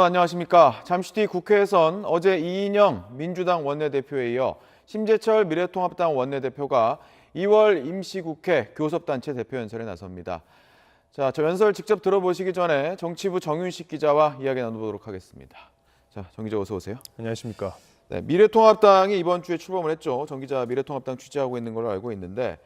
여러분 안녕하십니까. 잠시 뒤 국회에선 어제 이인영 민주당 원내대표에 이어 심재철 미래통합당 원내대표가 2월 임시국회 교섭단체 대표 연설에 나섭니다. 자, 저 연설 직접 들어보시기 전에 정치부 정윤식 기자와 이야기 나눠보도록 하겠습니다. 자, 정 기자 어서 오세요. 안녕하십니까. 네, 미래통합당이 이번 주에 출범을 했죠. 정 기자 미래통합당 취재하고 있는 걸로 알고 있는데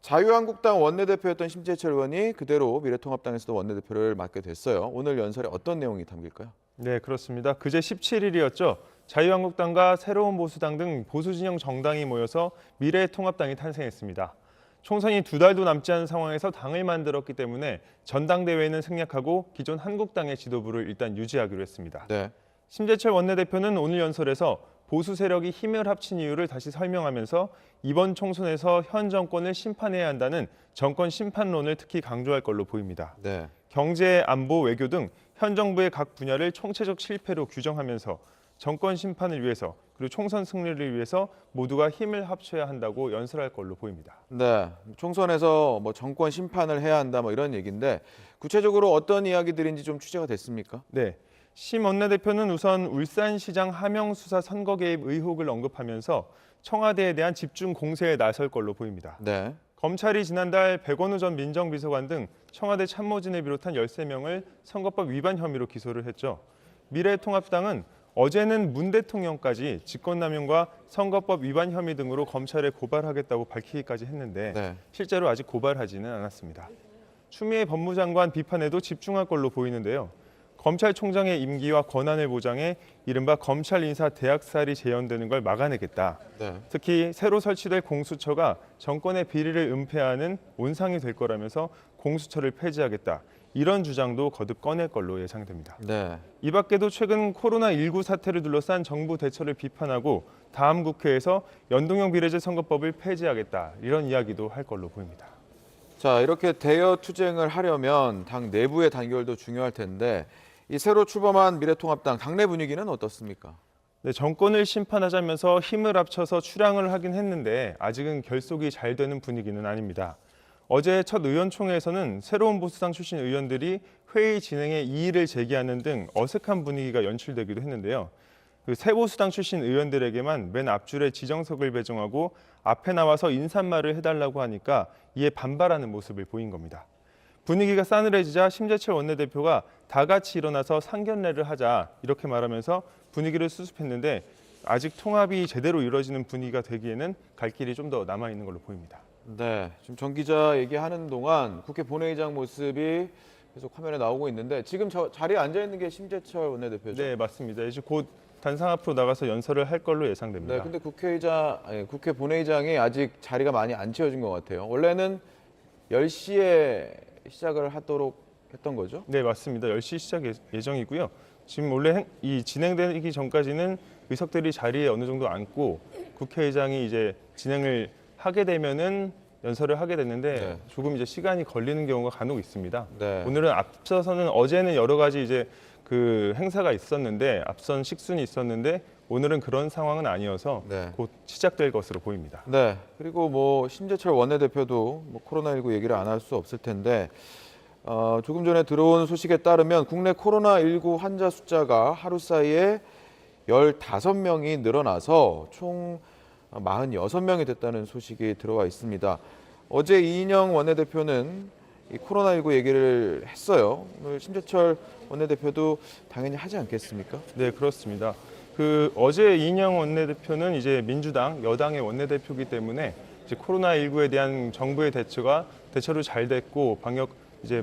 자유한국당 원내대표였던 심재철 의원이 그대로 미래통합당에서도 원내대표를 맡게 됐어요. 오늘 연설에 어떤 내용이 담길까요? 네, 그렇습니다. 그제 17일이었죠. 자유한국당과 새로운 보수당 등 보수진영 정당이 모여서 미래통합당이 탄생했습니다. 총선이 2달도 남지 않은 상황에서 당을 만들었기 때문에 전당대회는 생략하고 기존 한국당의 지도부를 일단 유지하기로 했습니다. 네. 심재철 원내대표는 오늘 연설에서 보수 세력이 힘을 합친 이유를 다시 설명하면서 이번 총선에서 현 정권을 심판해야 한다는 정권 심판론을 특히 강조할 걸로 보입니다. 네. 경제, 안보, 외교 등 현 정부의 각 분야를 총체적 실패로 규정하면서 정권 심판을 위해서 그리고 총선 승리를 위해서 모두가 힘을 합쳐야 한다고 연설할 걸로 보입니다. 네. 총선에서 정권 심판을 해야 한다 이런 얘기인데 구체적으로 어떤 이야기들인지 좀 취재가 됐습니까? 네. 심 원내대표는 우선 울산시장 하명 수사 선거 개입 의혹을 언급하면서 청와대에 대한 집중 공세에 나설 걸로 보입니다. 네. 검찰이 지난달 백원우 전 민정비서관 등 청와대 참모진을 비롯한 13명을 선거법 위반 혐의로 기소를 했죠. 미래통합당은 어제는 문 대통령까지 직권남용과 선거법 위반 혐의 등으로 검찰에 고발하겠다고 밝히기까지 했는데 네. 실제로 아직 고발하지는 않았습니다. 추미애 법무장관 비판에도 집중할 걸로 보이는데요. 검찰총장의 임기와 권한을 보장해 이른바 검찰 인사 대학살이 재현되는 걸 막아내겠다. 네. 특히 새로 설치될 공수처가 정권의 비리를 은폐하는 온상이 될 거라면서 공수처를 폐지하겠다. 이런 주장도 거듭 꺼낼 걸로 예상됩니다. 네. 이 밖에도 최근 코로나19 사태를 둘러싼 정부 대처를 비판하고 다음 국회에서 연동형 비례제 선거법을 폐지하겠다. 이런 이야기도 할 걸로 보입니다. 자, 이렇게 대여 투쟁을 하려면 당 내부의 단결도 중요할 텐데 이 새로 출범한 미래통합당 당내 분위기는 어떻습니까? 네, 정권을 심판하자면서 힘을 합쳐서 출항을 하긴 했는데 아직은 결속이 잘 되는 분위기는 아닙니다. 어제 첫 의원총회에서는 새로운 보수당 출신 의원들이 회의 진행에 이의를 제기하는 등 어색한 분위기가 연출되기도 했는데요. 새 보수당 출신 의원들에게만 맨 앞줄에 지정석을 배정하고 앞에 나와서 인사말을 해달라고 하니까 이에 반발하는 모습을 보인 겁니다. 분위기가 싸늘해지자 심재철 원내대표가 다 같이 일어나서 상견례를 하자 이렇게 말하면서 분위기를 수습했는데 아직 통합이 제대로 이루어지는 분위기가 되기에는 갈 길이 좀 더 남아있는 걸로 보입니다. 네, 지금 정 기자 얘기하는 동안 국회 본회의장 모습이 계속 화면에 나오고 있는데 지금 자리에 앉아 있는 게 심재철 원내대표죠? 네, 맞습니다. 이제 곧 단상 앞으로 나가서 연설을 할 걸로 예상됩니다. 네, 근데 국회 본회의장이 아직 자리가 많이 안 채워진 것 같아요. 원래는 10시에 시작을 하도록 했던 거죠? 네, 맞습니다. 10시 시작 예정이고요. 지금 원래 이 진행되기 전까지는 의석들이 자리에 어느 정도 앉고 국회의장이 이제 진행을 하게 되면은 연설을 하게 됐는데 네. 조금 이제 시간이 걸리는 경우가 간혹 있습니다. 네. 오늘은 앞서서는 어제는 여러 가지 이제 그 행사가 있었는데 앞선 식순이 있었는데 오늘은 그런 상황은 아니어서 네. 곧 시작될 것으로 보입니다. 네, 그리고 심재철 원내대표도 코로나19 얘기를 안 할 수 없을 텐데 조금 전에 들어온 소식에 따르면 국내 코로나19 환자 숫자가 하루 사이에 15명이 늘어나서 총 46명이 됐다는 소식이 들어와 있습니다. 어제 이인영 원내대표는 이 코로나19 얘기를 했어요. 오늘 심재철 원내대표도 당연히 하지 않겠습니까? 네, 그렇습니다. 어제 이인영 원내대표는 이제 민주당 여당의 원내대표이기 때문에 이제 코로나19에 대한 정부의 대처를 잘 됐고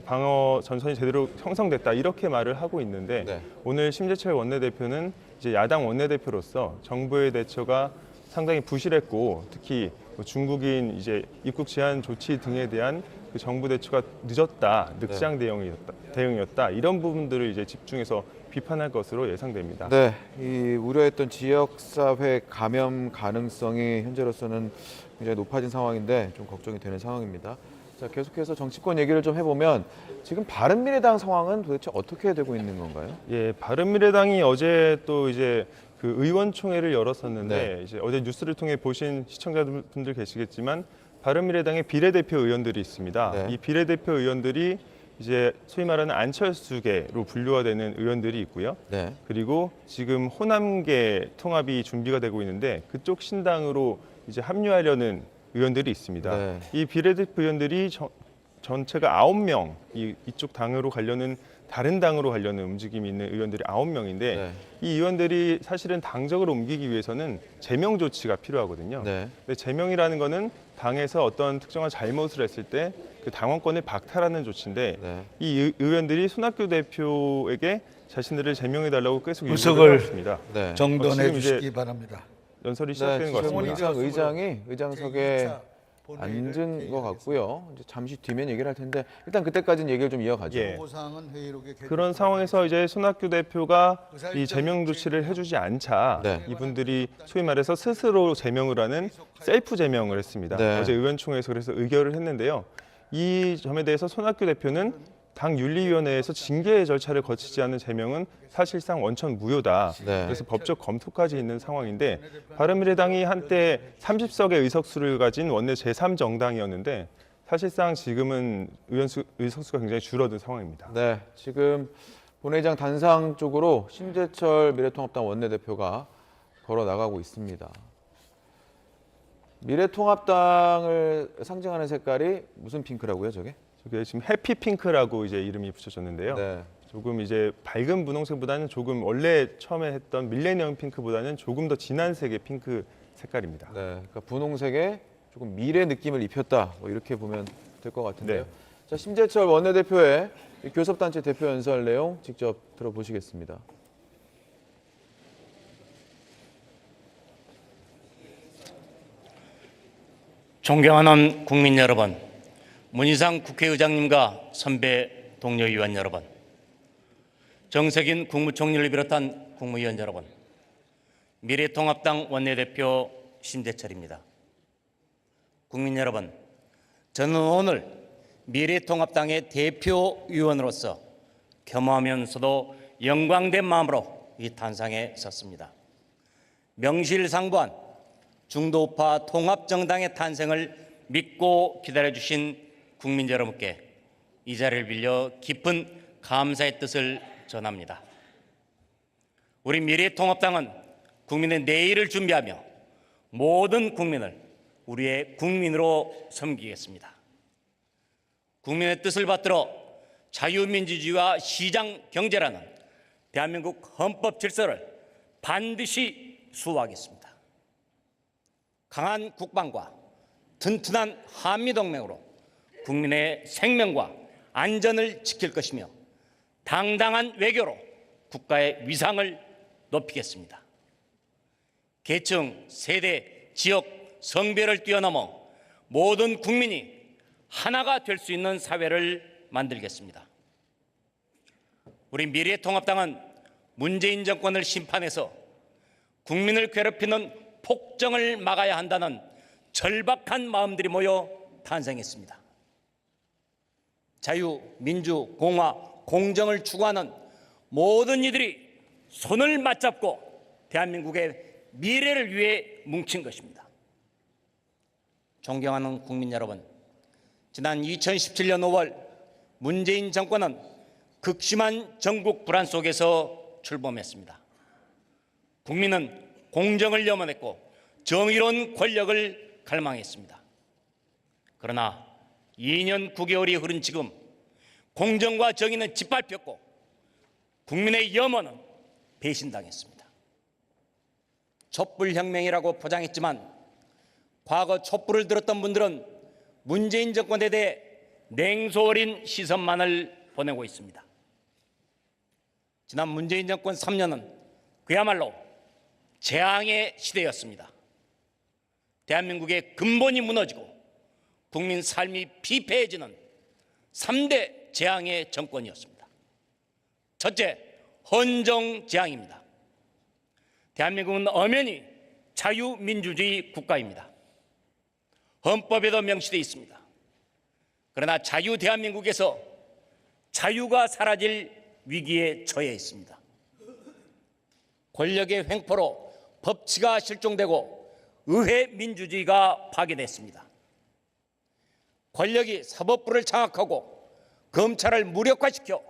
방어 전선이 제대로 형성됐다 이렇게 말을 하고 있는데 네. 오늘 심재철 원내대표는 이제 야당 원내대표로서 정부의 대처가 상당히 부실했고 특히 중국인 이제 입국 제한 조치 등에 대한 그 정부 대처가 늦었다, 늑장 대응이었다 이런 부분들을 이제 집중해서 비판할 것으로 예상됩니다. 네, 이 우려했던 지역사회 감염 가능성이 현재로서는 굉장히 높아진 상황인데 좀 걱정이 되는 상황입니다. 자, 계속해서 정치권 얘기를 좀 해보면 지금 바른미래당 상황은 도대체 어떻게 되고 있는 건가요? 예, 바른미래당이 어제 또 이제 그 의원총회를 열었었는데 네. 이제 어제 뉴스를 통해 보신 시청자분들 계시겠지만 바른미래당의 비례대표 의원들이 있습니다. 네. 이 비례대표 의원들이 이제 소위 말하는 안철수계로 분류가 되는 의원들이 있고요. 네. 그리고 지금 호남계 통합이 준비가 되고 있는데 그쪽 신당으로 이제 합류하려는 의원들이 있습니다. 네. 이 비례대표 의원들이 전체가 9명, 이쪽 당으로 가려는 다른 당으로 가려는 움직임이 있는 의원들이 9명인데 네. 이 의원들이 사실은 당적으로 옮기기 위해서는 제명 조치가 필요하거든요. 네. 근데 제명이라는 거는 당에서 어떤 특정한 잘못을 했을 때 그 당원권을 박탈하는 조치인데 네. 이 의원들이 손학규 대표에게 자신들을 제명해달라고 계속 의석을 요구를 했습니다. 네. 정돈해 지금 이제 주시기 바랍니다. 연설이 시작되는 네, 것 지금 같습니다. 의장이 의장석에 앉은 것 같고요. 이제 잠시 뒤면 얘기를 할 텐데 일단 그때까지는 얘기를 좀 이어가죠. 예. 보고사항은 회의록에 그런 상황에서 이제 손학규 대표가 이 제명 조치를 해주지 않자 네. 이분들이 소위 말해서 스스로 제명을 하는 셀프 제명을 했습니다. 네. 어제 의원총회에서 그래서 의결을 했는데요. 이 점에 대해서 손학규 대표는 당 윤리위원회에서 징계 절차를 거치지 않은 제명은 사실상 원천 무효다. 네. 그래서 법적 검토까지 있는 상황인데 바른미래당이 한때 30석의 의석수를 가진 원내 제3정당이었는데 사실상 지금은 의석수가 굉장히 줄어든 상황입니다. 네, 지금 본회의장 단상 쪽으로 심재철 미래통합당 원내대표가 걸어 나가고 있습니다. 미래통합당을 상징하는 색깔이 무슨 핑크라고요, 저게? 저게 지금 해피핑크라고 이제 이름이 붙여졌는데요. 네. 조금 이제 밝은 분홍색보다는 조금 원래 처음에 했던 밀레니엄 핑크보다는 조금 더 진한 색의 핑크 색깔입니다. 네, 그러니까 분홍색에 조금 미래 느낌을 입혔다. 뭐 이렇게 보면 될 것 같은데요. 네. 자, 심재철 원내대표의 이 교섭단체 대표 연설 내용 직접 들어보시겠습니다. 존경하는 국민 여러분, 문희상 국회의장님과 선배 동료 의원 여러분, 정세균 국무총리를 비롯한 국무위원 여러분, 미래통합당 원내대표 심재철입니다. 국민 여러분, 저는 오늘 미래통합당의 대표위원으로서 겸허하면서도 영광된 마음으로 이 단상에 섰습니다. 명실상부한 중도우파 통합정당의 탄생을 믿고 기다려주신 국민 여러분께 이 자리를 빌려 깊은 감사의 뜻을 전합니다. 우리 미래통합당은 국민의 내일을 준비하며 모든 국민을 우리의 국민으로 섬기겠습니다. 국민의 뜻을 받들어 자유민주주의와 시장 경제라는 대한민국 헌법 질서를 반드시 수호하겠습니다. 강한 국방과 튼튼한 한미동맹으로 국민의 생명과 안전을 지킬 것이며 당당한 외교로 국가의 위상을 높이겠습니다. 계층, 세대, 지역, 성별을 뛰어넘어 모든 국민이 하나가 될 수 있는 사회를 만들겠습니다. 우리 미래통합당은 문재인 정권을 심판해서 국민을 괴롭히는 폭정을 막아야 한다는 절박한 마음들이 모여 탄생했습니다. 자유, 민주, 공화, 공정을 추구하는 모든 이들이 손을 맞잡고 대한민국의 미래를 위해 뭉친 것입니다. 존경하는 국민 여러분, 지난 2017년 5월 문재인 정권은 극심한 전국 불안 속에서 출범했습니다. 국민은 공정을 염원했고 정의로운 권력을 갈망했습니다. 그러나 2년 9개월이 흐른 지금 공정과 정의는 짓밟혔고 국민의 염원은 배신당했습니다. 촛불혁명이라고 포장했지만 과거 촛불을 들었던 분들은 문재인 정권에 대해 냉소 어린 시선만을 보내고 있습니다. 지난 문재인 정권 3년은 그야말로 재앙의 시대였습니다. 대한민국의 근본이 무너지고 국민 삶이 피폐해지는 3대 재앙의 정권이었습니다. 첫째, 헌정 재앙입니다. 대한민국은 엄연히 자유민주주의 국가입니다. 헌법에도 명시되어 있습니다. 그러나 자유 대한민국에서 자유가 사라질 위기에 처해 있습니다. 권력의 횡포로 법치가 실종되고 의회 민주주의가 파괴됐습니다. 권력이 사법부를 장악하고 검찰을 무력화시켜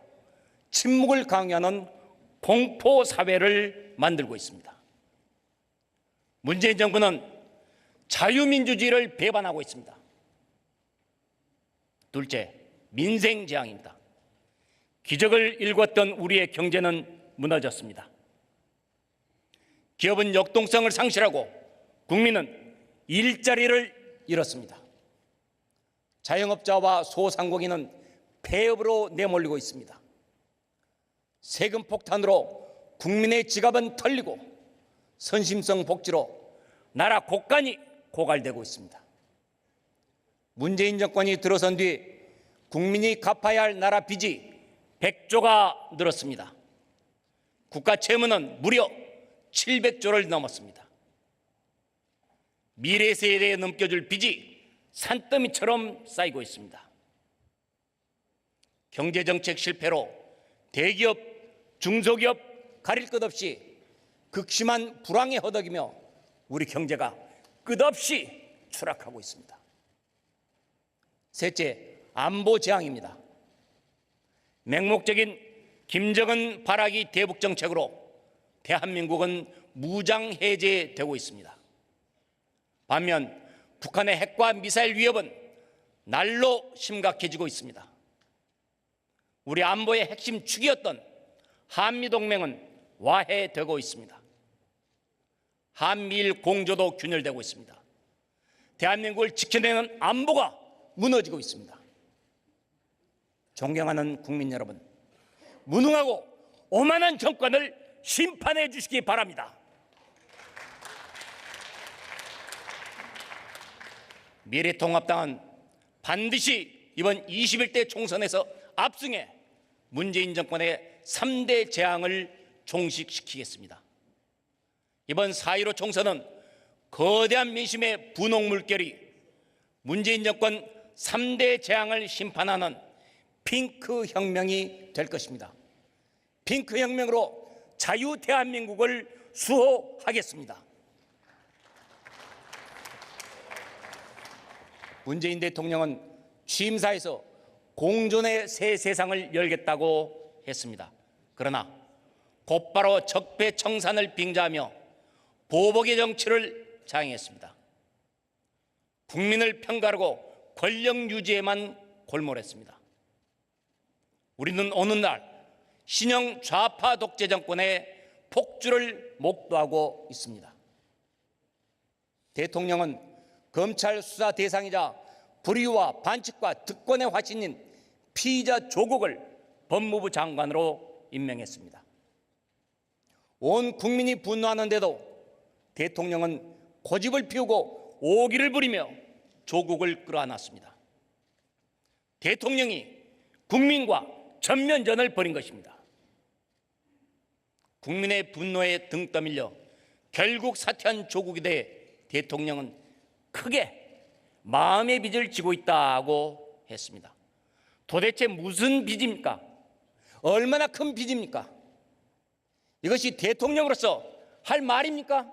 침묵을 강요하는 공포 사회를 만들고 있습니다. 문재인 정부는 자유민주주의를 배반하고 있습니다. 둘째, 민생 재앙입니다. 기적을 일궜던 우리의 경제는 무너졌습니다. 기업은 역동성을 상실하고 국민은 일자리를 잃었습니다. 자영업자와 소상공인은 폐업으로 내몰리고 있습니다. 세금 폭탄으로 국민의 지갑은 털리고 선심성 복지로 나라 곳간이 고갈되고 있습니다. 문재인 정권이 들어선 뒤 국민이 갚아야 할 나라 빚이 100조가 늘었습니다. 국가 채무는 무려 700조를 넘었습니다. 미래 세대에 넘겨줄 빚이 산더미처럼 쌓이고 있습니다. 경제정책 실패로 대기업, 중소기업 가릴 것 없이 극심한 불황에 허덕이며 우리 경제가 끝없이 추락하고 있습니다. 셋째, 안보 재앙입니다. 맹목적인 김정은 발악이 대북 정책으로 대한민국은 무장 해제되고 있습니다. 반면 북한의 핵과 미사일 위협은 날로 심각해지고 있습니다. 우리 안보의 핵심 축이었던 한미동맹은 와해되고 있습니다. 한미일 공조도 균열되고 있습니다. 대한민국을 지켜내는 안보가 무너지고 있습니다. 존경하는 국민 여러분, 무능하고 오만한 정권을 심판해 주시기 바랍니다. 미래통합당은 반드시 이번 21대 총선에서 압승해 문재인 정권의 3대 재앙을 종식시키겠습니다. 이번 4.15 총선은 거대한 민심의 분홍 물결이 문재인 정권 3대 재앙을 심판하는 핑크 혁명이 될 것입니다. 핑크 혁명으로 자유 대한민국을 수호하겠습니다. 문재인 대통령은 취임사에서 공존의 새 세상을 열겠다고 했습니다. 그러나 곧바로 적폐청산을 빙자하며 보복의 정치를 장애했습니다. 국민을 편가르고 권력 유지에만 골몰했습니다. 우리는 어느 날 신형 좌파 독재 정권의 폭주를 목도하고 있습니다. 대통령은 검찰 수사 대상이자 불의와 반칙과 특권의 화신인 피의자 조국을 법무부 장관으로 임명했습니다. 온 국민이 분노하는데도 대통령은 고집을 피우고 오기를 부리며 조국을 끌어안았습니다. 대통령이 국민과 전면전을 벌인 것입니다. 국민의 분노에 등 떠밀려 결국 사퇴한 조국에 대해 대통령은 크게 마음의 빚을 지고 있다고 했습니다. 도대체 무슨 빚입니까? 얼마나 큰 빚입니까? 이것이 대통령으로서 할 말입니까?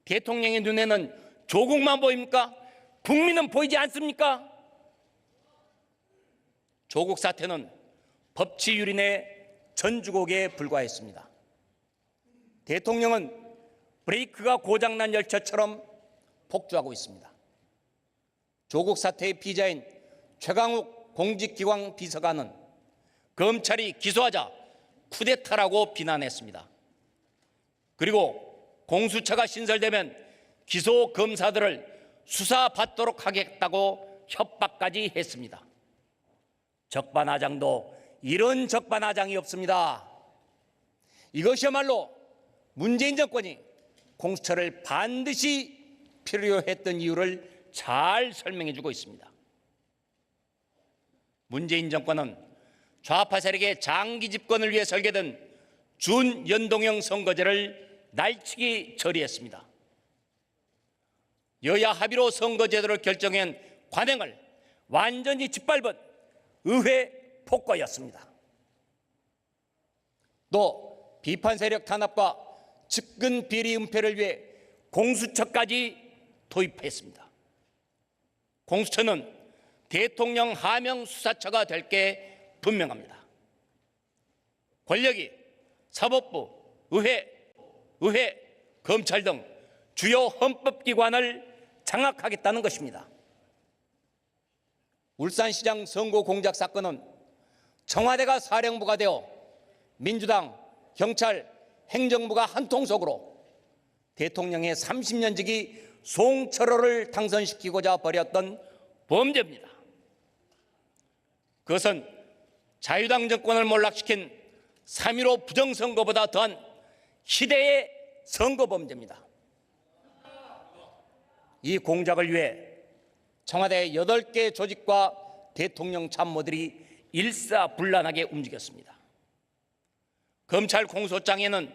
대통령의 눈에는 조국만 보입니까? 국민은 보이지 않습니까? 조국 사태는 법치유린의 전주곡에 불과했습니다. 대통령은 브레이크가 고장난 열차처럼 폭주하고 있습니다. 조국 사태의 피의자인 최강욱 공직기관 비서관은 검찰이 기소하자 쿠데타라고 비난했습니다. 그리고 공수처가 신설되면 기소 검사들을 수사받도록 하겠다고 협박까지 했습니다. 적반하장도 이런 적반하장이 없습니다. 이것이야말로 문재인 정권이 공수처를 반드시 필요로 했던 이유를 잘 설명해 주고 있습니다. 문재인 정권은 좌파 세력의 장기 집권을 위해 설계된 준연동형 선거제를 날치기 처리했습니다. 여야 합의로 선거제도를 결정한 관행을 완전히 짓밟은 의회 폭거였습니다. 또 비판 세력 탄압과 측근 비리 은폐를 위해 공수처까지 도입했습니다. 공수처는 대통령 하명 수사처가 될 게 분명합니다. 권력이 사법부, 의회, 검찰 등 주요 헌법기관을 장악하겠다는 것입니다. 울산시장 선거 공작 사건은 청와대가 사령부가 되어 민주당, 경찰, 행정부가 한 통속으로 대통령의 30년 지기 송철호를 당선시키고자 벌였던 범죄입니다. 그것은 자유당 정권을 몰락시킨 3.15 부정선거보다 더한 시대의 선거범죄입니다. 이 공작을 위해 청와대 8개 조직과 대통령 참모들이 일사불란하게 움직였습니다. 검찰 공소장에는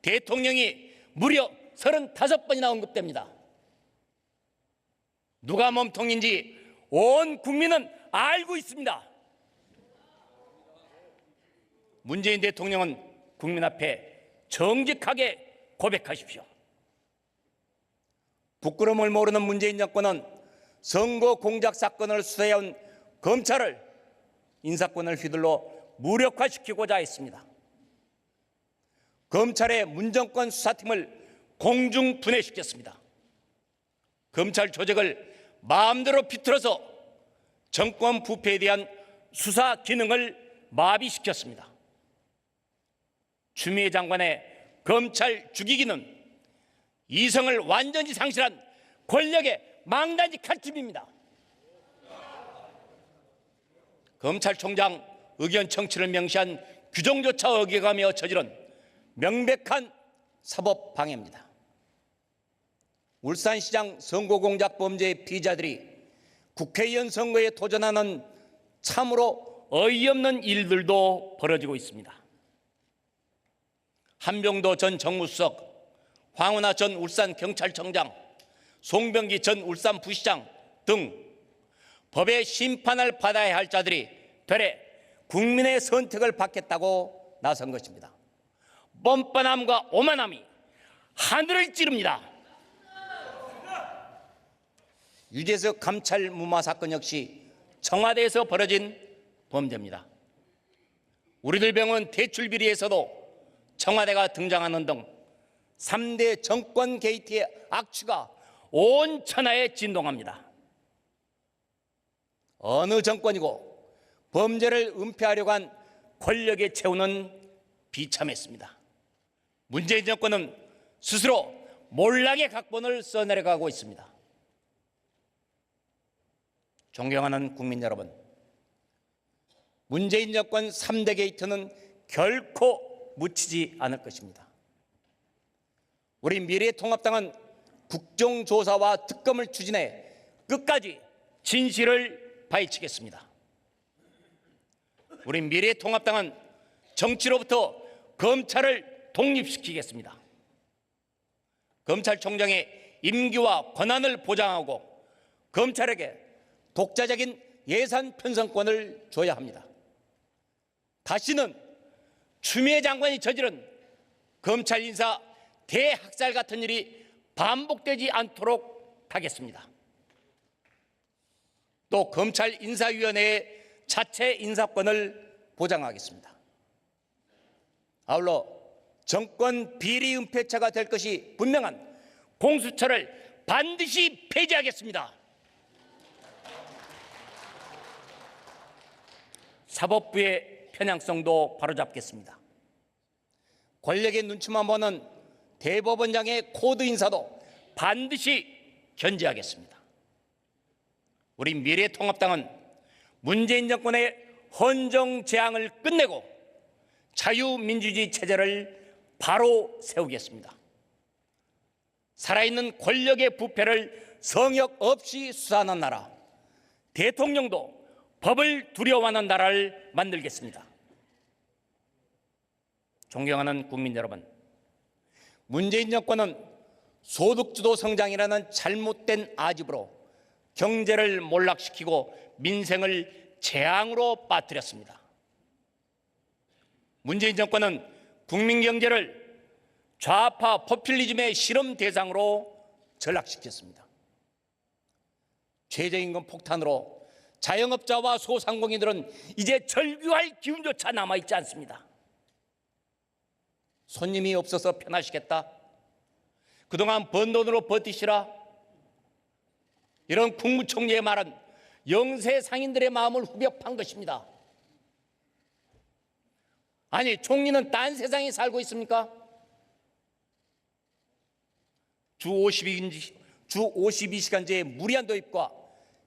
대통령이 무려 35번이나 언급됩니다. 누가 몸통인지 온 국민은 알고 있습니다. 문재인 대통령은 국민 앞에 정직하게 고백하십시오. 부끄러움을 모르는 문재인 정권은 선거 공작 사건을 수사해온 검찰을 인사권을 휘둘러 무력화시키고자 했습니다. 검찰의 문정권 수사팀을 공중 분해시켰습니다. 검찰 조직을 마음대로 비틀어서 정권 부패에 대한 수사 기능을 마비시켰습니다. 추미애 장관의 검찰 죽이기는 이성을 완전히 상실한 권력의 망나니 칼집입니다. 검찰총장 의견 청취를 명시한 규정조차 어겨가며 저지른 명백한 사법 방해입니다. 울산시장 선거공작 범죄의 피의자들이 국회의원 선거에 도전하는 참으로 어이없는 일들도 벌어지고 있습니다. 한병도 전 정무수석, 황운하 전 울산경찰청장, 송병기 전 울산부시장 등 법의 심판을 받아야 할 자들이 되레 국민의 선택을 받겠다고 나선 것입니다. 뻔뻔함과 오만함이 하늘을 찌릅니다. 유재석 감찰 무마 사건 역시 청와대에서 벌어진 범죄입니다. 우리들 병원 대출 비리에서도 청와대가 등장하는 등 3대 정권 게이트의 악취가 온 천하에 진동합니다. 어느 정권이고 범죄를 은폐하려고 한 권력의 채우는 비참했습니다. 문재인 정권은 스스로 몰락의 각본을 써내려가고 있습니다. 존경하는 국민 여러분, 문재인 정권 3대 게이트는 결코 묻히지 않을 것입니다. 우리 미래통합당은 국정조사와 특검을 추진해 끝까지 진실을 파헤치겠습니다. 우리 미래통합당은 정치로부터 검찰을 독립시키겠습니다. 검찰총장의 임기와 권한을 보장하고 검찰에게 독자적인 예산 편성권을 줘야 합니다. 다시는 추미애 장관이 저지른 검찰 인사 대학살 같은 일이 반복되지 않도록 하겠습니다. 또 검찰 인사위원회의 자체 인사권을 보장하겠습니다. 아울러 정권 비리 은폐처가 될 것이 분명한 공수처를 반드시 폐지하겠습니다. 사법부의 편향성도 바로잡겠습니다. 권력의 눈치만 보는 대법원장의 코드 인사도 반드시 견제하겠습니다. 우리 미래통합당은 문재인 정권의 헌정재앙을 끝내고 자유민주주의 체제를 바로 세우겠습니다. 살아있는 권력의 부패를 성역 없이 수사하는 나라, 대통령도 법을 두려워하는 나라를 만들겠습니다. 존경하는 국민 여러분, 문재인 정권은 소득주도 성장이라는 잘못된 아집으로 경제를 몰락시키고 민생을 재앙으로 빠뜨렸습니다. 문재인 정권은 국민 경제를 좌파 포퓰리즘의 실험 대상으로 전락시켰습니다. 최저임금 폭탄으로 자영업자와 소상공인들은 이제 절규할 기운조차 남아있지 않습니다. 손님이 없어서 편하시겠다, 그동안 번 돈으로 버티시라, 이런 국무총리의 말은 영세 상인들의 마음을 후벼판 것입니다. 아니, 총리는 딴 세상에 살고 있습니까? 주 52시간제의 무리한 도입과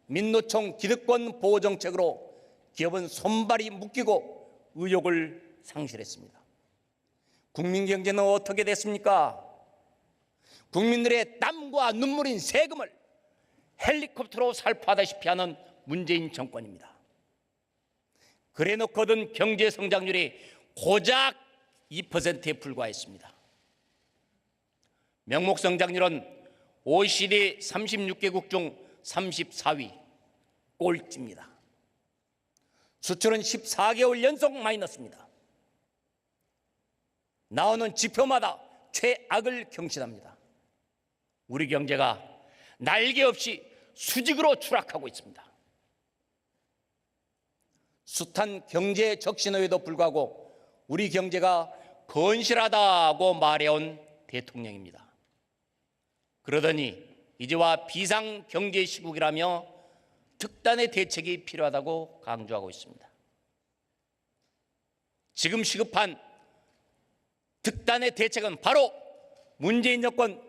민노총 기득권 보호 정책으로 기업은 손발이 묶이고 의욕을 상실했습니다. 국민 경제는 어떻게 됐습니까? 국민들의 땀과 눈물인 세금을 헬리콥터로 살포하다시피 하는 문재인 정권입니다. 그래놓고 얻은 경제 성장률이 고작 2%에 불과했습니다. 명목 성장률은 OECD 36개국 중 34위, 꼴찌입니다. 수출은 14개월 연속 마이너스입니다. 나오는 지표마다 최악을 경신합니다. 우리 경제가 날개 없이 수직으로 추락하고 있습니다. 숱한 경제 적신호에도 불구하고 우리 경제가 건실하다고 말해온 대통령입니다. 그러더니 이제와 비상경제 시국이라며 특단의 대책이 필요하다고 강조하고 있습니다. 지금 시급한 특단의 대책은 바로 문재인 정권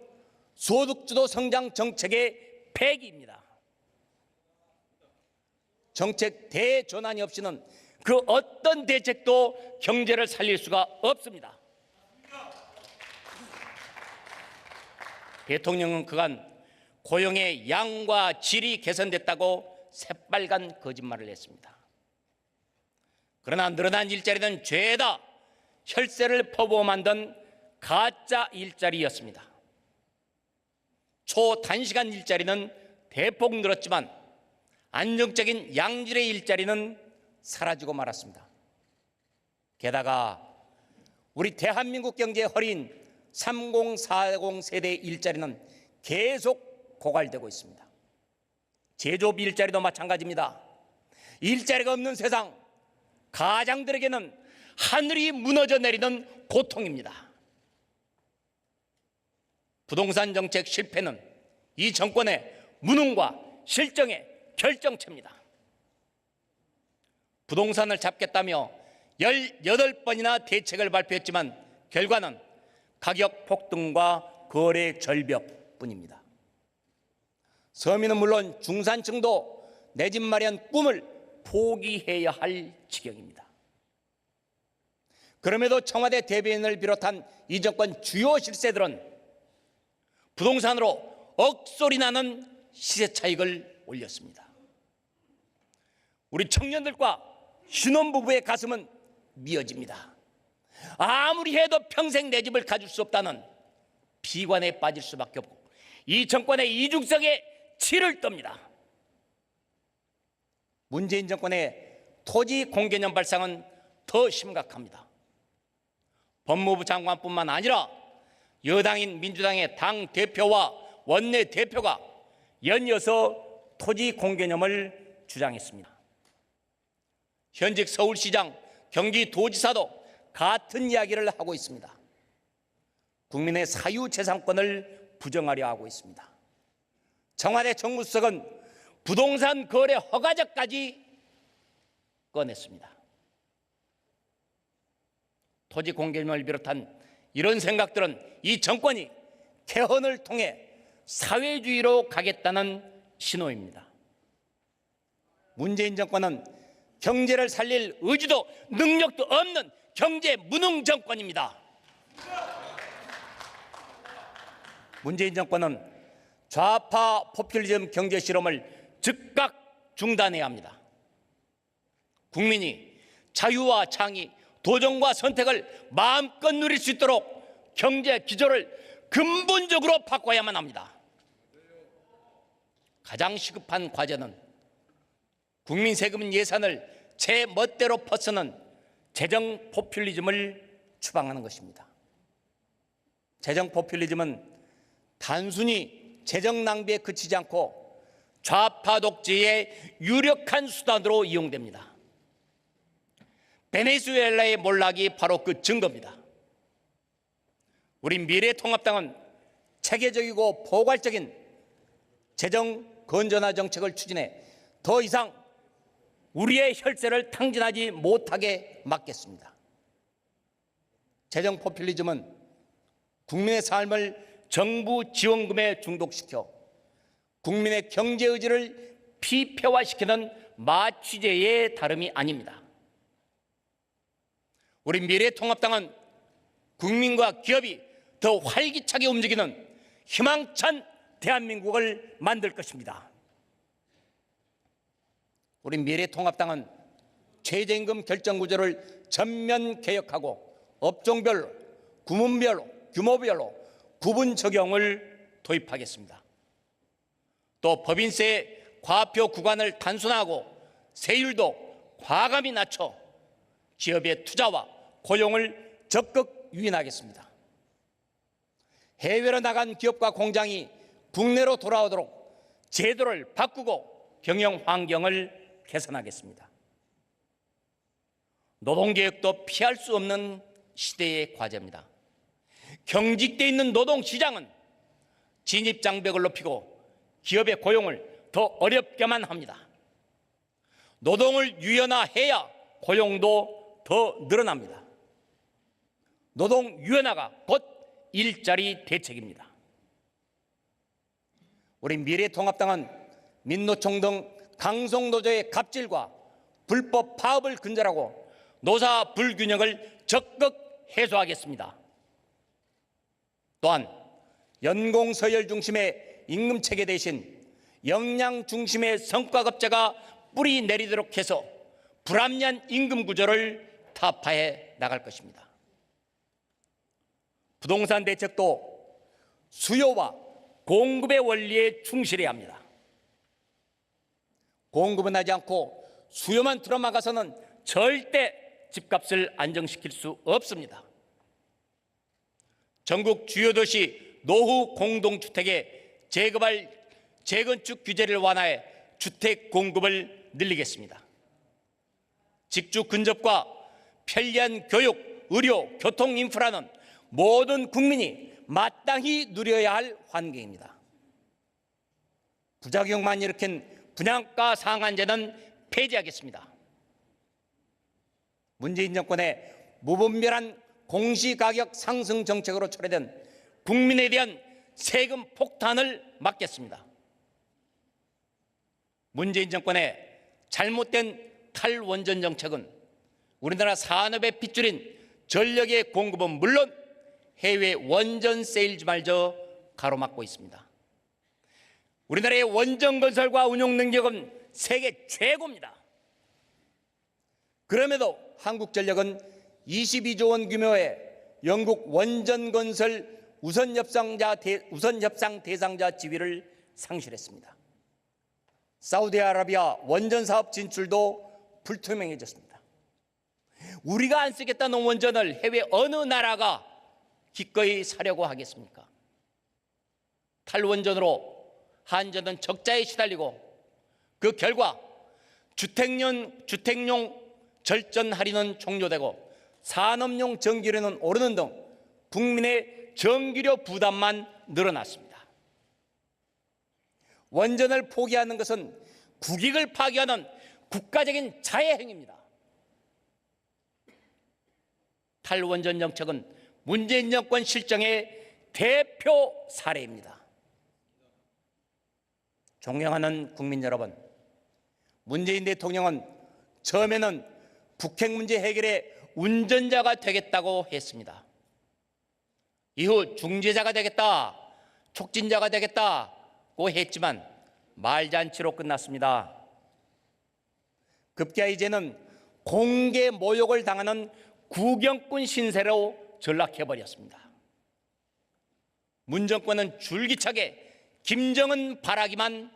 소득주도 성장 정책의 폐기입니다. 정책 대전환이 없이는 그 어떤 대책도 경제를 살릴 수가 없습니다. 대통령은 그간 고용의 양과 질이 개선됐다고 새빨간 거짓말을 했습니다. 그러나 늘어난 일자리는 죄다 혈세를 퍼부어 만든 가짜 일자리였습니다. 초단시간 일자리는 대폭 늘었지만 안정적인 양질의 일자리는 사라지고 말았습니다. 게다가 우리 대한민국 경제의 허리인 3040 세대의 일자리는 계속 고갈되고 있습니다. 제조업 일자리도 마찬가지입니다. 일자리가 없는 세상, 가장들에게는 하늘이 무너져 내리는 고통입니다. 부동산 정책 실패는 이 정권의 무능과 실정의 결정체입니다. 부동산을 잡겠다며 18번이나 대책을 발표했지만 결과는 가격 폭등과 거래 절벽뿐입니다. 서민은 물론 중산층도 내 집 마련 꿈을 포기해야 할 지경입니다. 그럼에도 청와대 대변인을 비롯한 이 정권 주요 실세들은 부동산으로 억소리 나는 시세 차익을 올렸습니다. 우리 청년들과 신혼부부의 가슴은 미어집니다. 아무리 해도 평생 내 집을 가질 수 없다는 비관에 빠질 수밖에 없고 이 정권의 이중성에 치를 떱니다. 문재인 정권의 토지 공개념 발상은 더 심각합니다. 법무부 장관뿐만 아니라 여당인 민주당의 당대표와 원내대표가 연이어서 토지 공개념을 주장했습니다. 현직 서울시장, 경기도지사도 같은 이야기를 하고 있습니다. 국민의 사유재산권을 부정하려 하고 있습니다. 청와대 정무수석은 부동산 거래 허가제까지 꺼냈습니다. 토지 공개념을 비롯한 이런 생각들은 이 정권이 개헌을 통해 사회주의로 가겠다는 신호입니다. 문재인 정권은 경제를 살릴 의지도 능력도 없는 경제 무능 정권입니다. 문재인 정권은 좌파 포퓰리즘 경제 실험을 즉각 중단해야 합니다. 국민이 자유와 창의, 도전과 선택을 마음껏 누릴 수 있도록 경제 기조를 근본적으로 바꿔야만 합니다. 가장 시급한 과제는 국민 세금 예산을 제 멋대로 퍼쓰는 재정 포퓰리즘을 추방하는 것입니다. 재정 포퓰리즘은 단순히 재정 낭비에 그치지 않고 좌파 독재의 유력한 수단으로 이용됩니다. 베네수엘라의 몰락이 바로 그 증거입니다. 우리 미래통합당은 체계적이고 포괄적인 재정 건전화 정책을 추진해 더 이상 우리의 혈세를 탕진하지 못하게 막겠습니다. 재정 포퓰리즘은 국민의 삶을 정부 지원금에 중독시켜 국민의 경제 의지를 피폐화시키는 마취제의 다름이 아닙니다. 우리 미래통합당은 국민과 기업이 더 활기차게 움직이는 희망찬 대한민국을 만들 것입니다. 우리 미래통합당은 최저임금 결정 구조를 전면 개혁하고 업종별로, 구문별로, 규모별로 구분 적용을 도입하겠습니다. 또 법인세 과표 구간을 단순화하고 세율도 과감히 낮춰 기업의 투자와 고용을 적극 유인하겠습니다. 해외로 나간 기업과 공장이 국내로 돌아오도록 제도를 바꾸고 경영 환경을 개선하겠습니다. 노동개혁도 피할 수 없는 시대의 과제입니다. 경직돼 있는 노동시장은 진입장벽을 높이고 기업의 고용을 더 어렵게만 합니다. 노동을 유연화해야 고용도 더 늘어납니다. 노동 유연화가 곧 일자리 대책입니다. 우리 미래통합당은 민노총 등 강성노조의 갑질과 불법 파업을 근절하고 노사 불균형을 적극 해소하겠습니다. 또한 연공 서열 중심의 임금 체계 대신 역량 중심의 성과급제가 뿌리 내리도록 해서 불합리한 임금 구조를 타파해 나갈 것입니다. 부동산 대책도 수요와 공급의 원리에 충실해야 합니다. 공급은 하지 않고 수요만 틀어막아서는 절대 집값을 안정시킬 수 없습니다. 전국 주요 도시 노후 공동주택에 재건축 규제를 완화해 주택 공급을 늘리겠습니다. 직주 근접과 편리한 교육, 의료, 교통 인프라는 모든 국민이 마땅히 누려야 할 환경입니다. 부작용만 일으킨 분양가 상한제는 폐지하겠습니다. 문재인 정권의 무분별한 공시가격 상승 정책으로 초래된 국민에 대한 세금 폭탄을 막겠습니다. 문재인 정권의 잘못된 탈원전 정책은 우리나라 산업의 핏줄인 전력의 공급은 물론 해외 원전 세일즈마저 가로막고 있습니다. 우리나라의 원전 건설과 운용 능력은 세계 최고입니다. 그럼에도 한국전력은 22조 원 규모의 영국 원전 건설 우선 협상 대상자 지위를 상실했습니다. 사우디아라비아 원전 사업 진출도 불투명해졌습니다. 우리가 안 쓰겠다는 원전을 해외 어느 나라가 기꺼이 사려고 하겠습니까? 탈원전으로 한전은 적자에 시달리고 그 결과 주택용 절전 할인은 종료되고 산업용 전기료는 오르는 등 국민의 전기료 부담만 늘어났습니다. 원전을 포기하는 것은 국익을 파괴하는 국가적인 자해 행위입니다. 탈원전 정책은 문재인 정권 실정의 대표 사례입니다. 존경하는 국민 여러분, 문재인 대통령은 처음에는 북핵 문제 해결의 운전자가 되겠다고 했습니다. 이후 중재자가 되겠다, 촉진자가 되겠다고 했지만 말잔치로 끝났습니다. 급기야 이제는 공개 모욕을 당하는 구경꾼 신세로 전락해버렸습니다. 문 정권은 줄기차게 김정은 바라기만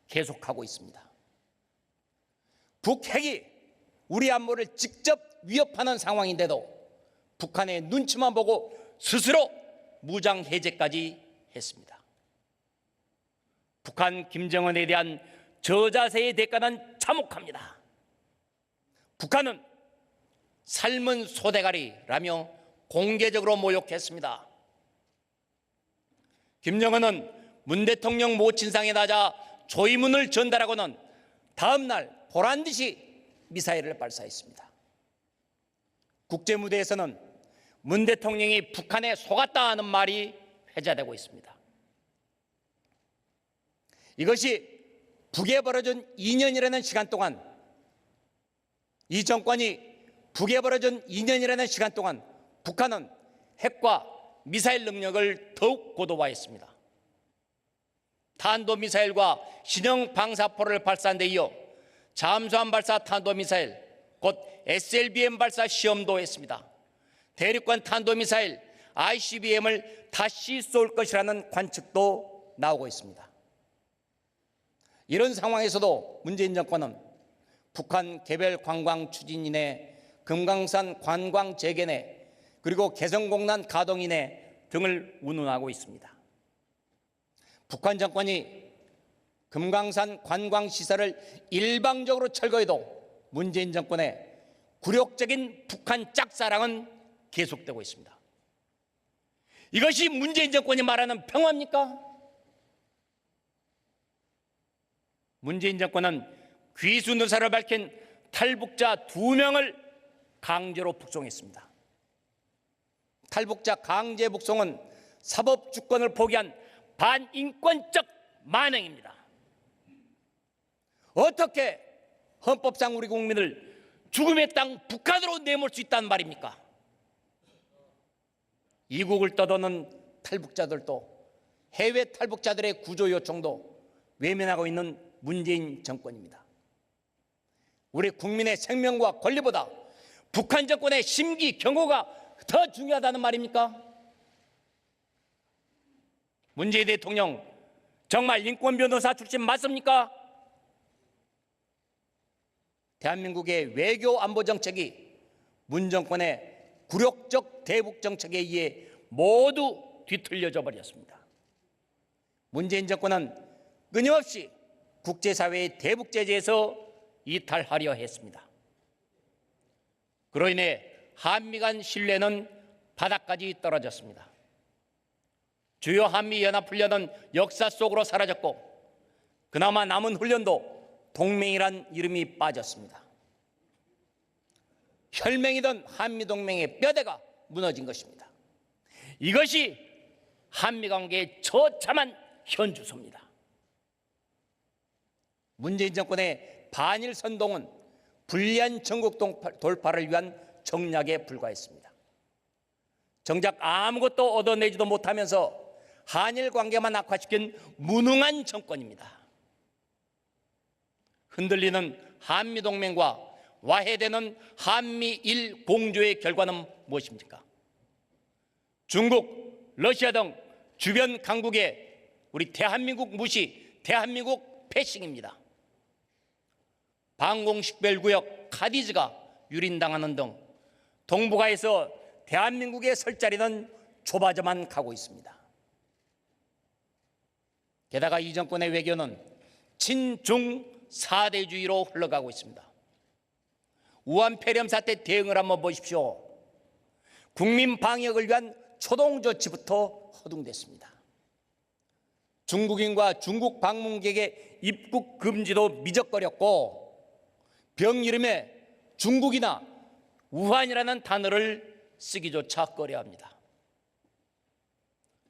계속하고 있습니다. 북핵이 우리 안보를 직접 위협하는 상황인데도 북한의 눈치만 보고 스스로 무장 해제까지 했습니다. 북한 김정은에 대한 저자세의 대가는 참혹합니다. 북한은 삶은 소대가리라며 공개적으로 모욕했습니다. 김정은은 문 대통령 모친상에 낮아 조의문을 전달하고는 다음 날 보란듯이 미사일을 발사했습니다. 국제무대에서는 문 대통령이 북한에 속았다 하는 말이 회자되고 있습니다. 이것이 북에 벌어진 2년이라는 시간 동안, 이 정권이 북에 벌어진 2년이라는 시간 동안 북한은 핵과 미사일 능력을 더욱 고도화했습니다. 탄도미사일과 신형 방사포를 발사한 데 이어 잠수함 발사 탄도미사일, 곧 SLBM 발사 시험도 했습니다. 대륙간 탄도미사일 ICBM을 다시 쏠 것이라는 관측도 나오고 있습니다. 이런 상황에서도 문재인 정권은 북한 개별 관광 추진인의 금강산 관광 재개내 그리고 개성공단 가동인의 등을 운운하고 있습니다. 북한 정권이 금강산 관광시설을 일방적으로 철거해도 문재인 정권의 굴욕적인 북한 짝사랑은 계속되고 있습니다. 이것이 문재인 정권이 말하는 평화입니까? 문재인 정권은 귀순 의사를 밝힌 탈북자 2명을 강제로 북송했습니다. 탈북자 강제 북송은 사법 주권을 포기한 반인권적 만행입니다. 어떻게 헌법상 우리 국민을 죽음의 땅 북한으로 내몰 수 있다는 말입니까? 이국을 떠도는 탈북자들도 해외 탈북자들의 구조 요청도 외면하고 있는 문재인 정권입니다. 우리 국민의 생명과 권리보다 북한 정권의 심기 경호가 더 중요하다는 말입니까? 문재인 대통령 정말 인권 변호사 출신 맞습니까? 대한민국의 외교 안보 정책이 문 정권의 굴욕적 대북 정책에 의해 모두 뒤틀려져 버렸습니다. 문재인 정권은 끊임없이 국제사회의 대북 제재에서 이탈하려 했습니다. 그로 인해 한미 간 신뢰는 바닥까지 떨어졌습니다. 주요 한미연합훈련은 역사 속으로 사라졌고 그나마 남은 훈련도 동맹이란 이름이 빠졌습니다. 혈맹이던 한미동맹의 뼈대가 무너진 것입니다. 이것이 한미관계의 처참한 현주소입니다. 문재인 정권의 반일 선동은 불리한 전국 돌파를 위한 정략에 불과했습니다. 정작 아무것도 얻어내지도 못하면서 한일 관계만 악화시킨 무능한 정권입니다. 흔들리는 한미동맹과 와해되는 한미일 공조의 결과는 무엇입니까? 중국, 러시아 등 주변 강국의 우리 대한민국 무시, 대한민국 패싱입니다. 방공식별구역 카디즈가 유린당하는 등 동북아에서 대한민국의 설 자리는 좁아져만 가고 있습니다. 게다가 이 정권의 외교는 친중 사대주의로 흘러가고 있습니다. 우한 폐렴 사태 대응을 한번 보십시오. 국민 방역을 위한 초동 조치부터 허둥댔습니다. 중국인과 중국 방문객의 입국 금지도 미적거렸고 병 이름에 중국이나 우한이라는 단어를 쓰기조차 꺼려합니다.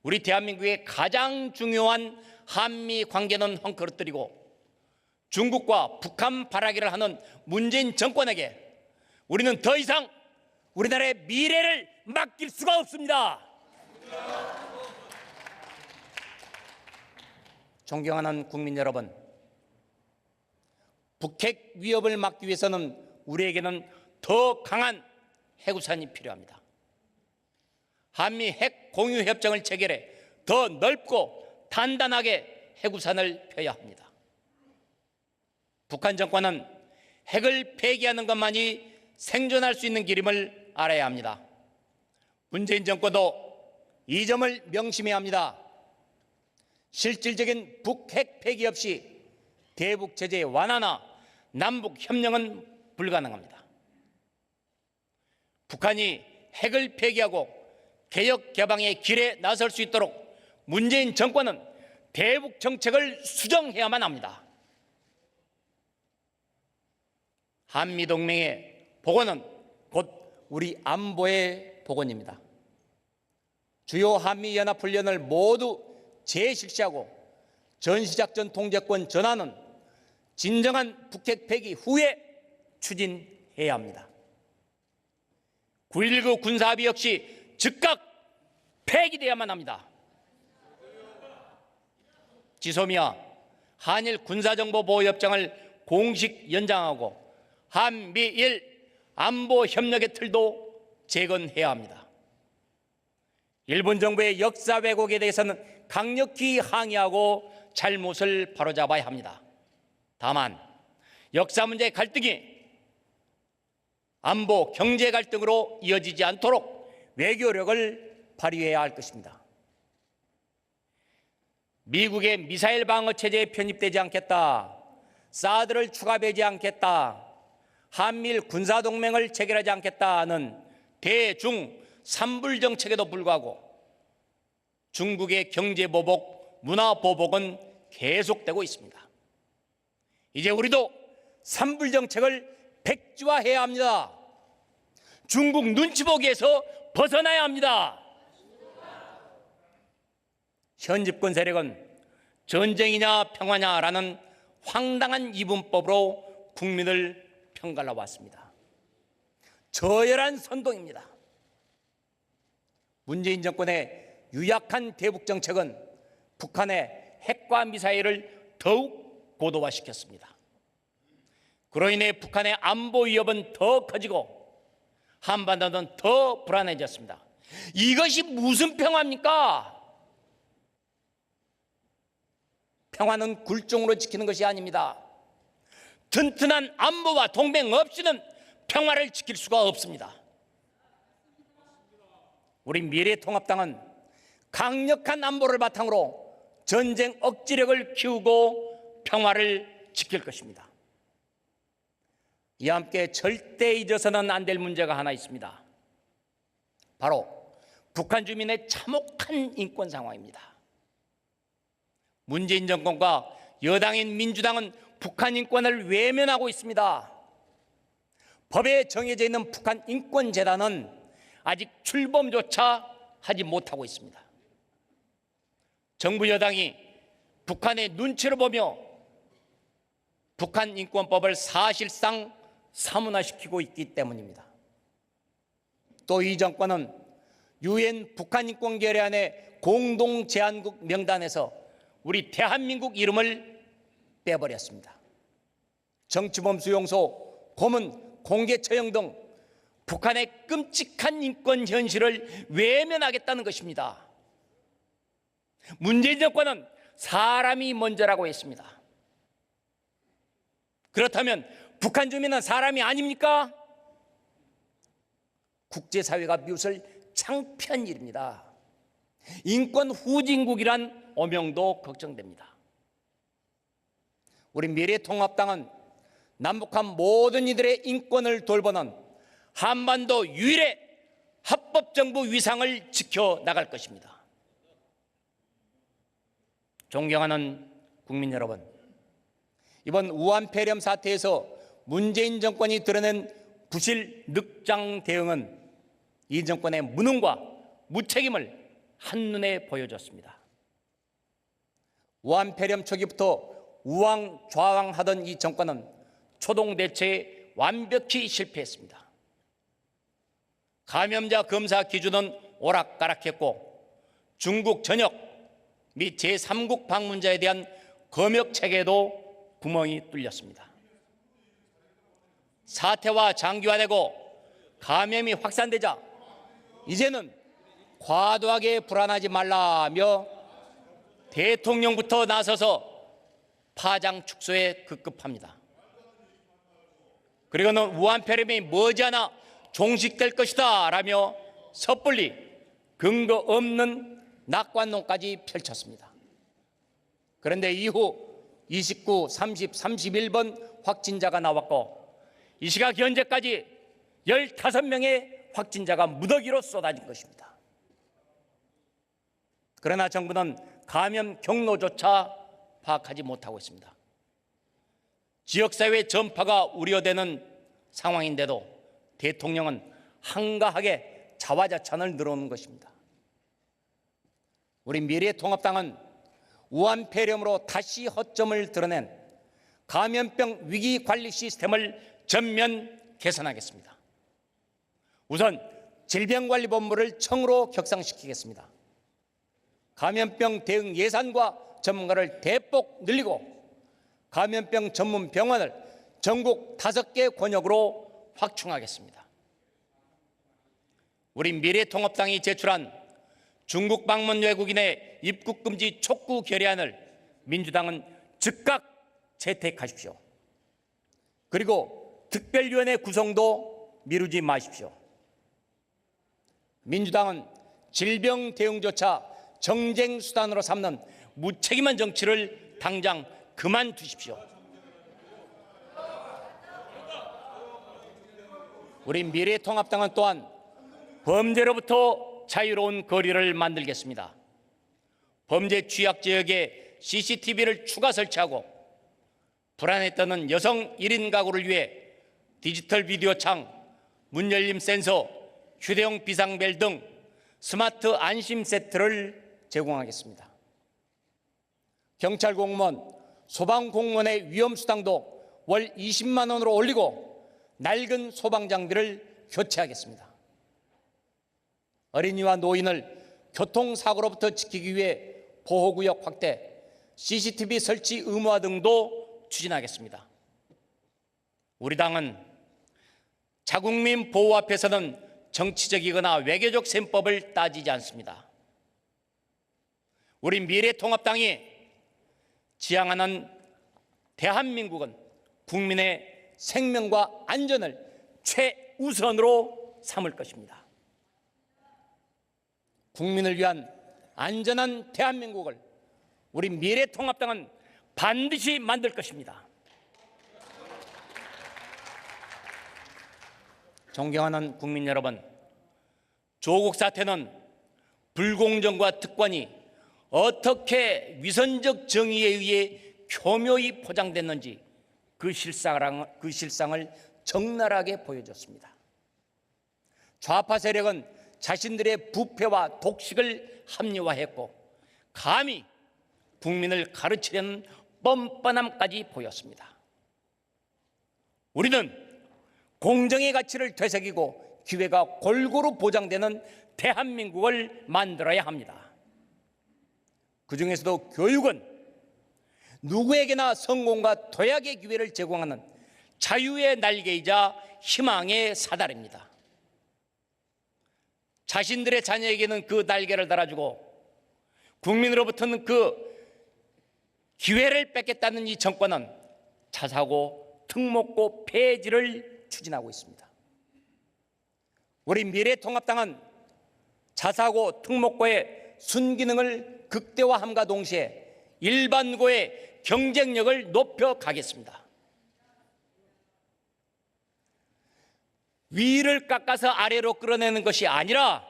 우리 대한민국의 가장 중요한 한미 관계는 헝클어뜨리고 중국과 북한 바라기를 하는 문재인 정권에게 우리는 더 이상 우리나라의 미래를 맡길 수가 없습니다. 존경하는 국민 여러분, 북핵 위협을 막기 위해서는 우리에게는 더 강한 해구산이 필요합니다. 한미 핵 공유 협정을 체결해 더 넓고 단단하게 해구산을 펴야 합니다. 북한 정권은 핵을 폐기하는 것만이 생존할 수 있는 길임을 알아야 합니다. 문재인 정권도 이 점을 명심해야 합니다. 실질적인 북핵 폐기 없이 대북 제재 완화나 남북 협력은 불가능합니다. 북한이 핵을 폐기하고 개혁 개방의 길에 나설 수 있도록 문재인 정권은 대북 정책을 수정해야만 합니다. 한미동맹의 복원은 곧 우리 안보의 복원입니다. 주요 한미연합훈련을 모두 재실시하고 전시작전 통제권 전환은 진정한 북핵 폐기 후에 추진해야 합니다. 9.19 군사합의 역시 즉각 폐기되어야만 합니다. 지소미아 한일 군사정보보호협정을 공식 연장하고 한미일 안보협력의 틀도 재건해야 합니다. 일본 정부의 역사 왜곡에 대해서는 강력히 항의하고 잘못을 바로잡아야 합니다. 다만 역사 문제 갈등이 안보, 경제 갈등으로 이어지지 않도록 외교력을 발휘해야 할 것입니다. 미국의 미사일 방어 체제에 편입되지 않겠다, 사드를 추가 배제하지 않겠다, 한미일 군사동맹을 체결하지 않겠다는 대중 삼불 정책에도 불구하고 중국의 경제 보복, 문화 보복은 계속되고 있습니다. 이제 우리도 삼불 정책을 백지화해야 합니다. 중국 눈치 보기에서 벗어나야 합니다. 현 집권 세력은 전쟁이냐 평화냐라는 황당한 이분법으로 국민을 편갈라 왔습니다. 저열한 선동입니다. 문재인 정권의 유약한 대북 정책은 북한의 핵과 미사일을 더욱 고도화시켰습니다. 그로 인해 북한의 안보 위협은 더 커지고 한반도는 더 불안해졌습니다. 이것이 무슨 평화입니까? 평화는 굴종으로 지키는 것이 아닙니다. 튼튼한 안보와 동맹 없이는 평화를 지킬 수가 없습니다. 우리 미래통합당은 강력한 안보를 바탕으로 전쟁 억지력을 키우고 평화를 지킬 것입니다. 이와 함께 절대 잊어서는 안 될 문제가 하나 있습니다. 바로 북한 주민의 참혹한 인권 상황입니다. 문재인 정권과 여당인 민주당은 북한 인권을 외면하고 있습니다. 법에 정해져 있는 북한 인권재단은 아직 출범조차 하지 못하고 있습니다. 정부 여당이 북한의 눈치를 보며 북한 인권법을 사실상 사문화시키고 있기 때문입니다. 또 이 정권은 유엔 북한인권결의안의 공동제안국 명단에서 우리 대한민국 이름을 빼버렸습니다. 정치범 수용소, 고문, 공개 처형 등 북한의 끔찍한 인권 현실을 외면하겠다는 것입니다. 문재인 정권은 사람이 먼저라고 했습니다. 그렇다면 북한 주민은 사람이 아닙니까? 국제사회가 비웃을 창피한 일입니다. 인권 후진국이란 오명도 걱정됩니다. 우리 미래통합당은 남북한 모든 이들의 인권을 돌보는 한반도 유일의 합법정부 위상을 지켜나갈 것입니다. 존경하는 국민 여러분, 이번 우한 폐렴 사태에서 문재인 정권이 드러낸 부실 늑장 대응은 이 정권의 무능과 무책임을 한눈에 보여줬습니다. 우한 폐렴 초기부터 우왕좌왕하던 이 정권은 초동 대처에 완벽히 실패했습니다. 감염자 검사 기준은 오락가락했고 중국 전역 및 제3국 방문자에 대한 검역 체계도 구멍이 뚫렸습니다. 사태와 장기화되고 감염이 확산되자 이제는 과도하게 불안하지 말라며 대통령부터 나서서 파장 축소에 급급합니다. 그리고는 우한 폐렴이 머지않아 종식될 것이다 라며 섣불리 근거 없는 낙관론까지 펼쳤습니다. 그런데 이후 29, 30, 31번 확진자가 나왔고 이 시각 현재까지 15명의 확진자가 무더기로 쏟아진 것입니다. 그러나 정부는 감염 경로조차 파악하지 못하고 있습니다. 지역사회 전파가 우려되는 상황인데도 대통령은 한가하게 자화자찬을 늘어놓는 것입니다. 우리 미래통합당은 우한 폐렴으로 다시 허점을 드러낸 감염병 위기관리 시스템을 전면 개선하겠습니다. 우선 질병관리본부를 청으로 격상시키겠습니다. 감염병 대응 예산과 전문가를 대폭 늘리고 감염병 전문 병원을 전국 5개 권역으로 확충하겠습니다. 우리 미래통합당이 제출한 중국 방문 외국인의 입국 금지 촉구 결의안을 민주당은 즉각 채택하십시오. 그리고 특별위원회 구성도 미루지 마십시오. 민주당은 질병 대응조차 정쟁 수단으로 삼는 무책임한 정치를 당장 그만두십시오. 우리 미래통합당은 또한 범죄로부터 자유로운 거리를 만들겠습니다. 범죄 취약 지역에 CCTV를 추가 설치하고 불안에 떠는 여성 1인 가구를 위해 디지털 비디오 창, 문 열림 센서, 휴대용 비상벨 등 스마트 안심 세트를 제공하겠습니다. 경찰 공무원, 소방 공무원의 위험 수당도 월 20만 원으로 올리고 낡은 소방 장비를 교체하겠습니다. 어린이와 노인을 교통사고로부터 지키기 위해 보호구역 확대, CCTV 설치 의무화 등도 추진하겠습니다. 우리 당은 자국민 보호 앞에서는 정치적이거나 외교적 셈법을 따지지 않습니다. 우리 미래통합당이 지향하는 대한민국은 국민의 생명과 안전을 최우선으로 삼을 것입니다. 국민을 위한 안전한 대한민국을 우리 미래통합당은 반드시 만들 것입니다. 존경하는 국민 여러분, 조국 사태는 불공정과 특권이 어떻게 위선적 정의에 의해 교묘히 포장됐는지 그 실상을 적나라하게 보여줬습니다. 좌파 세력은 자신들의 부패와 독식을 합리화했고 감히 국민을 가르치려는 뻔뻔함까지 보였습니다. 우리는 공정의 가치를 되새기고 기회가 골고루 보장되는 대한민국을 만들어야 합니다. 그중에서도 교육은 누구에게나 성공과 도약의 기회를 제공하는 자유의 날개이자 희망의 사다리입니다. 자신들의 자녀에게는 그 날개를 달아주고 국민으로부터는 그 기회를 뺏겠다는 이 정권은 자사고 특목고 폐지를 추진하고 있습니다. 우리 미래통합당은 자사고 특목고의 순기능을 극대화함과 동시에 일반고의 경쟁력을 높여가겠습니다. 위를 깎아서 아래로 끌어내는 것이 아니라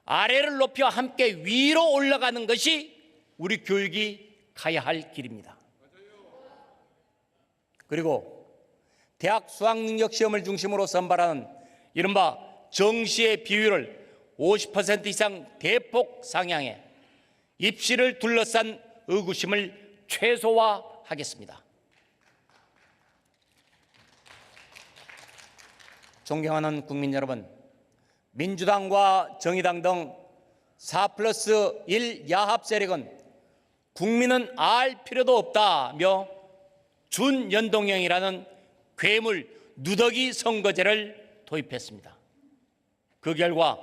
아래를 높여 함께 위로 올라가는 것이 우리 교육이 가야 할 길입니다. 그리고 대학 수학능력시험을 중심으로 선발하는 이른바 정시의 비율을 50% 이상 대폭 상향해 입시를 둘러싼 의구심을 최소화하겠습니다. 존경하는 국민 여러분, 민주당과 정의당 등 4+1 야합 세력은 국민은 알 필요도 없다며 준연동형이라는 괴물 누더기 선거제를 도입했습니다. 그 결과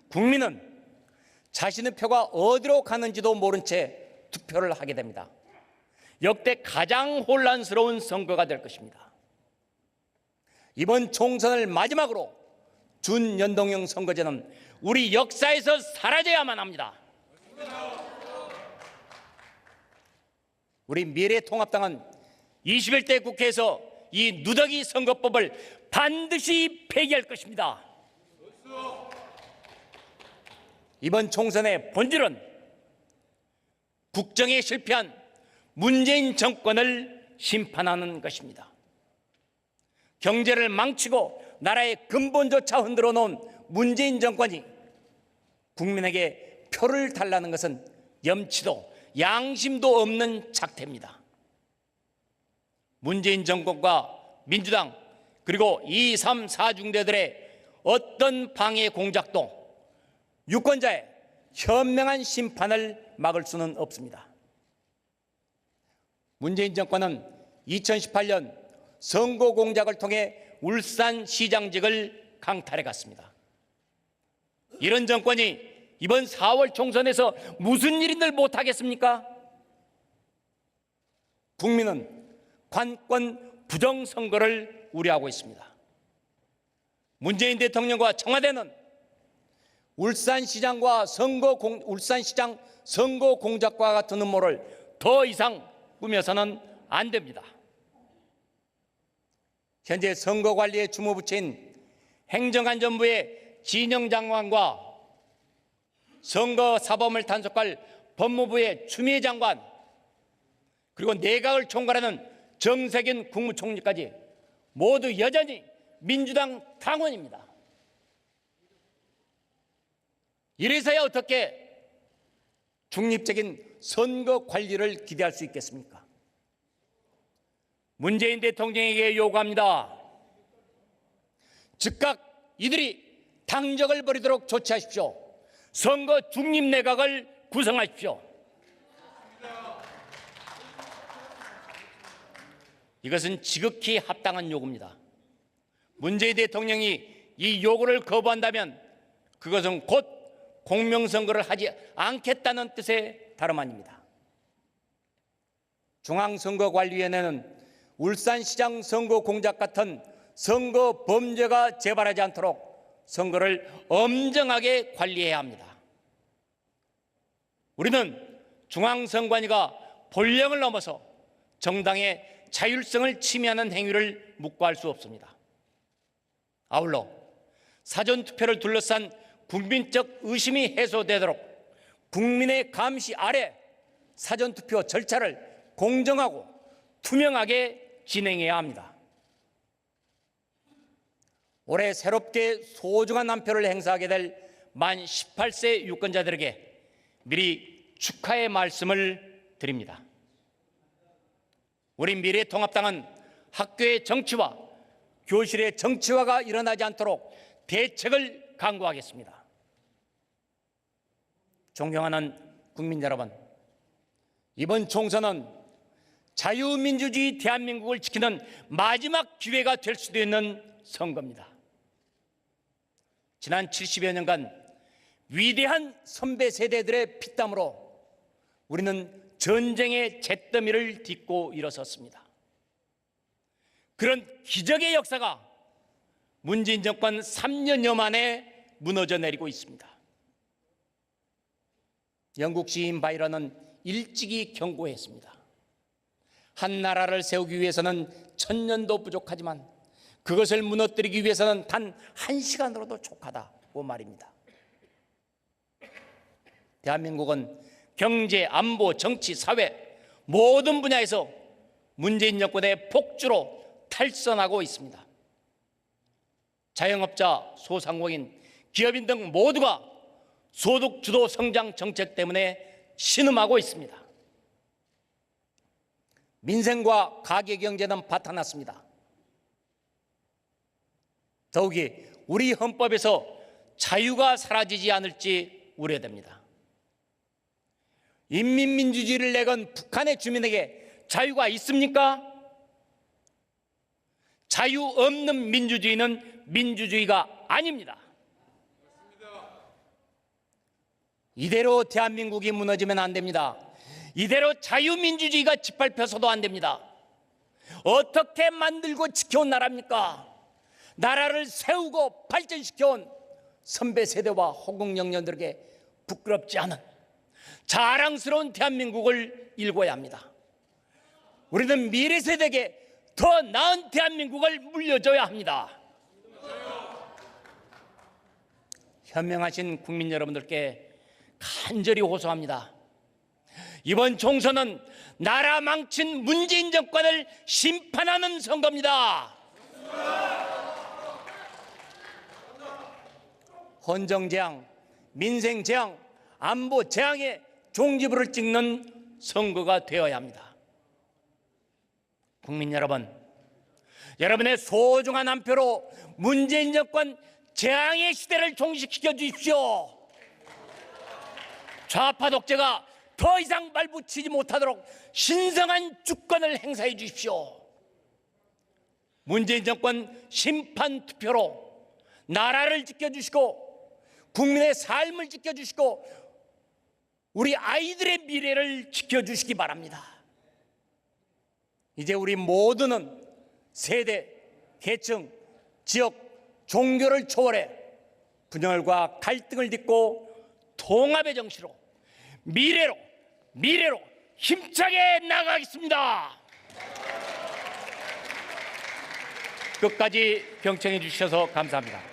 국민은 자신의 표가 어디로 가는지도 모른 채 투표를 하게 됩니다. 역대 가장 혼란스러운 선거가 될 것입니다. 이번 총선을 마지막으로 준연동형 선거제는 우리 역사에서 사라져야만 합니다. 우리 미래통합당은 21대 국회에서 이 누더기 선거법을 반드시 폐기할 것입니다. 이번 총선의 본질은 국정에 실패한 문재인 정권을 심판하는 것입니다. 경제를 망치고 나라의 근본조차 흔들어 놓은 문재인 정권이 국민에게 표를 달라는 것은 염치도 양심도 없는 작태입니다. 문재인 정권과 민주당 그리고 2, 3, 4중대들의 어떤 방해 공작도 유권자의 현명한 심판을 막을 수는 없습니다. 문재인 정권은 2018년 선거 공작을 통해 울산시장직을 강탈해 갔습니다. 이런 정권이 이번 4월 총선에서 무슨 일인들 못하겠습니까? 국민은 관권 부정선거를 우려하고 있습니다. 문재인 대통령과 청와대는 울산시장 선거 공작과 같은 음모를 더 이상 꾸며서는 안 됩니다. 현재 선거관리에 주무부처인 행정안전부의 진영장관과 선거사범을 단속할 법무부의 추미애 장관 그리고 내각을 총괄하는 정세균 국무총리까지 모두 여전히 민주당 당원입니다. 이래서야 어떻게 중립적인 선거 관리를 기대할 수 있겠습니까? 문재인 대통령에게 요구합니다. 즉각 이들이 당적을 버리도록 조치하십시오. 선거 중립 내각을 구성하십시오. 이것은 지극히 합당한 요구입니다. 문재인 대통령이 이 요구를 거부한다면 그것은 곧 공명선거를 하지 않겠다는 뜻의 다름 아닙니다. 중앙선거관리위원회는 울산시장 선거 공작 같은 선거 범죄가 재발하지 않도록 선거를 엄정하게 관리해야 합니다. 우리는 중앙선관위가 본령을 넘어서 정당의 자율성을 침해하는 행위를 묵과할 수 없습니다. 아울러 사전투표를 둘러싼 국민적 의심이 해소되도록 국민의 감시 아래 사전투표 절차를 공정하고 투명하게 진행해야 합니다. 올해 새롭게 소중한 한 표를 행사하게 될 만 18세 유권자들에게 미리 축하의 말씀을 드립니다. 우리 미래통합당은 학교의 정치화, 교실의 정치화가 일어나지 않도록 대책을 강구하겠습니다. 존경하는 국민 여러분, 이번 총선은 자유민주주의 대한민국을 지키는 마지막 기회가 될 수도 있는 선거입니다. 지난 70여 년간 위대한 선배 세대들의 피땀으로 우리는 전쟁의 잿더미를 딛고 일어섰습니다. 그런 기적의 역사가 문재인 정권 3년여 만에 무너져 내리고 있습니다. 영국 시인 바이런은 일찍이 경고했습니다. 한 나라를 세우기 위해서는 1000년도 부족하지만 그것을 무너뜨리기 위해서는 단 1시간으로도 족하다고 말입니다. 대한민국은 경제, 안보, 정치, 사회 모든 분야에서 문재인 정권의 폭주로 탈선하고 있습니다. 자영업자, 소상공인, 기업인 등 모두가 소득 주도 성장 정책 때문에 신음하고 있습니다. 민생과 가계 경제는 파탄났습니다. 더욱이 우리 헌법에서 자유가 사라지지 않을지 우려됩니다. 인민민주주의를 내건 북한의 주민에게 자유가 있습니까? 자유 없는 민주주의는 민주주의가 아닙니다. 이대로 대한민국이 무너지면 안 됩니다. 이대로 자유민주주의가 짓밟혀서도 안 됩니다. 어떻게 만들고 지켜온 나라입니까? 나라를 세우고 발전시켜온 선배 세대와 호국영년들에게 부끄럽지 않은 자랑스러운 대한민국을 일궈야 합니다. 우리는 미래 세대에게 더 나은 대한민국을 물려줘야 합니다. 현명하신 국민 여러분들께 간절히 호소합니다. 이번 총선은 나라 망친 문재인 정권을 심판하는 선거입니다. 헌정재앙, 민생재앙, 안보재앙의 종지부를 찍는 선거가 되어야 합니다. 국민 여러분, 여러분의 소중한 한 표로 문재인 정권 재앙의 시대를 종식시켜 주십시오. 좌파 독재가 더 이상 발붙이지 못하도록 신성한 주권을 행사해 주십시오. 문재인 정권 심판 투표로 나라를 지켜주시고 국민의 삶을 지켜주시고 우리 아이들의 미래를 지켜주시기 바랍니다. 이제 우리 모두는 세대, 계층, 지역, 종교를 초월해 분열과 갈등을 딛고 통합의 정신으로 미래로 힘차게 나가겠습니다. 끝까지 경청해 주셔서 감사합니다.